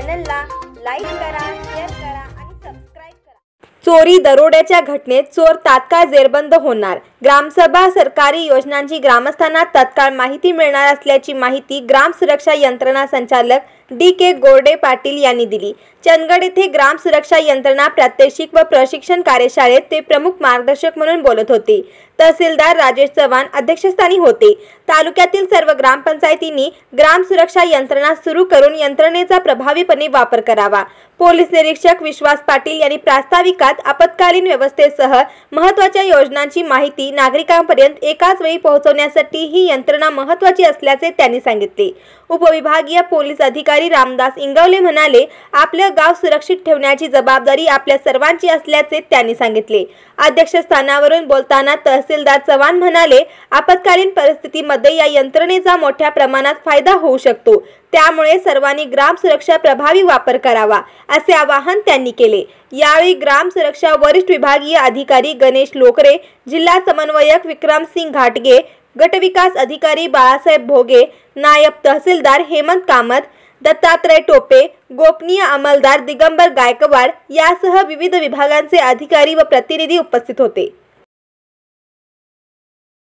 चॅनलला लाईक करा, शेअर करा आणि सबस्क्राइब करा। चोरी दरोड्याच्या घटनेत चोर तात्काळ जेरबंद होणार। ग्रामसभा सरकारी योजनांची ग्रामस्थांना तात्काळ माहिती मिळणार असल्याची माहिती ग्राम सुरक्षा यंत्रणा संचालक डी.के. गोरडे पाटील यांनी दिली। चंदगड येथे ग्राम सुरक्षा यंत्रणा प्रात्यक्षिक व प्रशिक्षण कार्यशाळेत ते प्रमुख मार्गदर्शक म्हणून बोलत होते। तहसीलदार राजेश चव्हाण अध्यक्षस्थानी होते। तालुक्यातील सर्व ग्रामपंचायतींनी ग्राम सुरक्षा यंत्रणा सुरू करून यंत्रणेचा प्रभावीपणे वापर करावा। पोलीस निरीक्षक विश्वास पाटील यांनी प्रास्ताविकात आपत्कालीन व्यवस्थेसह महत्त्वाच्या योजनांची माहिती नागरिकांपर्यंत एकाच वेळी पोहोचवण्यासाठी ही यंत्रणा महत्त्वाची असल्याचे त्यांनी सांगितले। उपविभागीय पोलीस अधिकारी रामदास इंगवले म्हणाले, आपले गाव सुरक्षित ठेवण्याची जबाबदारी आपल्या सर्वांची असल्याचे त्यांनी सांगितले। अध्यक्षस्थानावरून बोलताना तहसीलदार चव्हाण म्हणाले, आपत्कालीन परिस्थितीमध्ये या यंत्रणेचा मोठ्या प्रमाणात फायदा होऊ शकतो, त्यामुळे सर्वांनी ग्राम सुरक्षा प्रभावी वापर करावा असे आवाहन त्यांनी केले। यावेळी ग्राम सुरक्षा वरिष्ठ विभागीय अधिकारी गणेश लोकरे, जिल्हा समन्वयक विक्रमसिंग घाटगे, गटविकास अधिकारी बाळासाहेब भोगे, नायब तहसीलदार हेमंत कामत, दत्तात्रय टोपे, गोपनीय अंमलदार दिगंबर गायकवाड यासह विविध विभागांचे अधिकारी व प्रतिनिधी उपस्थित होते।